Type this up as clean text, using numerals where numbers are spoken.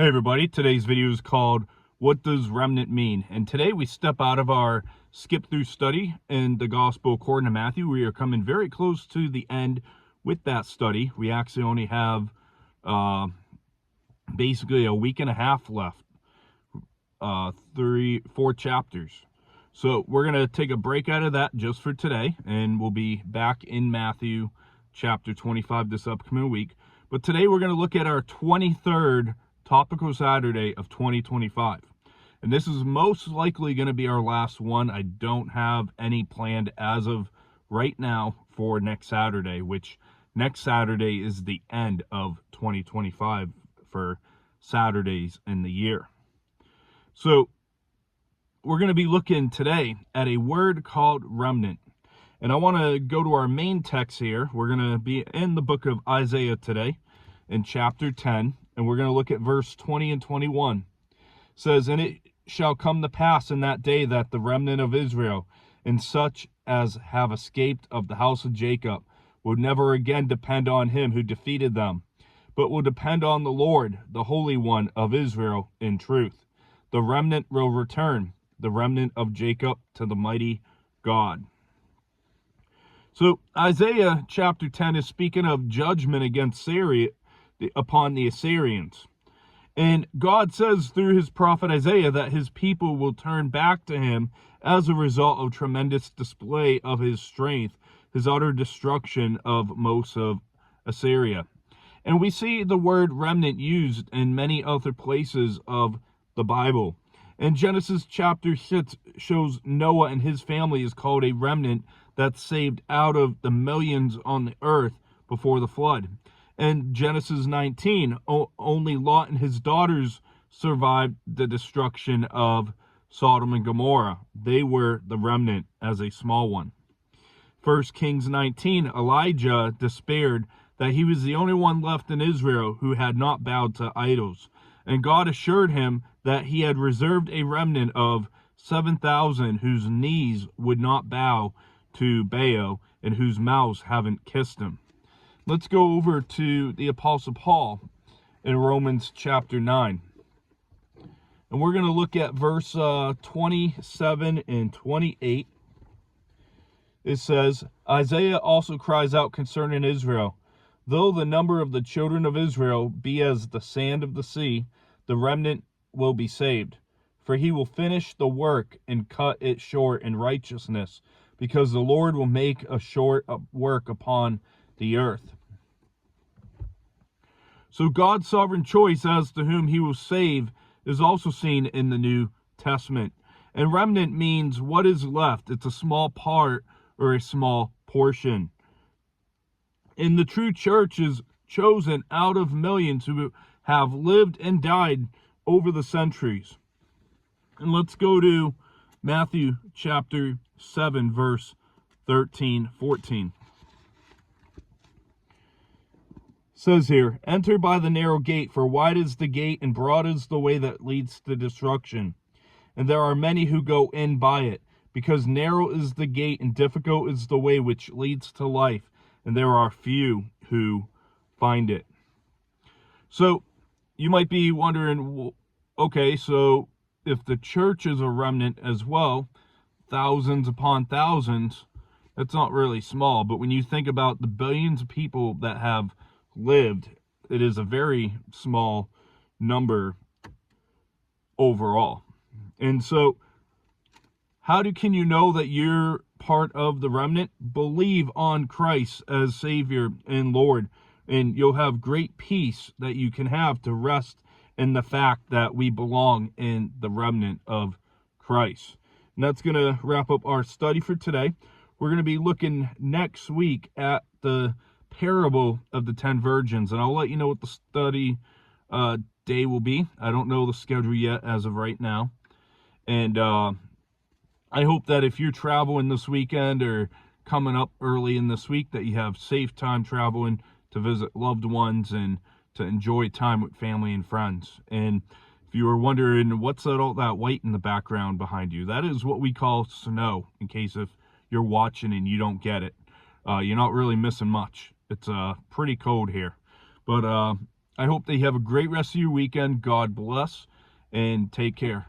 Hey everybody, today's video is called What Does Remnant Mean? And today we step out of our skip through study in the Gospel according to Matthew. We are coming very close to the end with that study. We actually only have basically a week and a half left, 4 chapters. So we're going to take a break out of that just for today, and we'll be back in Matthew chapter 25 this upcoming week. But today we're going to look at our 23rd Topical Saturday of 2025. And this is most likely going to be our last one. I don't have any planned as of right now for next Saturday, which next Saturday is the end of 2025 for Saturdays in the year. So we're going to be looking today at a word called remnant. And I want to go to our main text here. We're going to be in the book of Isaiah today in chapter 10. And we're going to look at verse 20 and 21. It says, "And it shall come to pass in that day that the remnant of Israel, and such as have escaped of the house of Jacob, will never again depend on him who defeated them, but will depend on the Lord, the Holy One of Israel, in truth. The remnant will return, the remnant of Jacob, to the mighty God." So Isaiah chapter 10 is speaking of judgment against Syria, upon the Assyrians. And God says through his prophet Isaiah that his people will turn back to him as a result of tremendous display of his strength, his utter destruction of most of Assyria. And we see the word remnant used in many other places of the Bible. And Genesis chapter 6 shows Noah and his family is called a remnant that's saved out of the millions on the earth before the flood. In Genesis 19, only Lot and his daughters survived the destruction of Sodom and Gomorrah. They were the remnant as a small one. 1 Kings 19, Elijah despaired that he was the only one left in Israel who had not bowed to idols. And God assured him that he had reserved a remnant of 7,000 whose knees would not bow to Baal and whose mouths haven't kissed him. Let's go over to the Apostle Paul in Romans chapter 9. And we're going to look at verse 27 and 28. It says, "Isaiah also cries out concerning Israel, though the number of the children of Israel be as the sand of the sea, the remnant will be saved. For he will finish the work and cut it short in righteousness, because the Lord will make a short work upon the earth." So God's sovereign choice as to whom he will save is also seen in the New Testament. And remnant means what is left. It's a small part or a small portion. And the true church is chosen out of millions who have lived and died over the centuries. And let's go to Matthew chapter 7, verse 13-14. Says here, "Enter by the narrow gate, for wide is the gate and broad is the way that leads to destruction. And there are many who go in by it, because narrow is the gate and difficult is the way which leads to life, and there are few who find it." So you might be wondering, okay, so if the church is a remnant as well, thousands upon thousands, that's not really small. But when you think about the billions of people that have lived, it is a very small number overall. And so can you know that you're part of the remnant? Believe on Christ as Savior and Lord, and you'll have great peace that you can have to rest in the fact that we belong in the remnant of Christ. And that's going to wrap up our study for today. We're going to be looking next week at the parable of the 10 virgins, and I'll let you know what the study day will be. I don't know the schedule yet as of right now. And I hope that if you're traveling this weekend or coming up early in this week, that you have safe time traveling to visit loved ones and to enjoy time with family and friends. And if you were wondering what's all that white in the background behind you, that is what we call snow, in case if you're watching and you don't get it. You're not really missing much. It's pretty cold here. But I hope that you have a great rest of your weekend. God bless, and take care.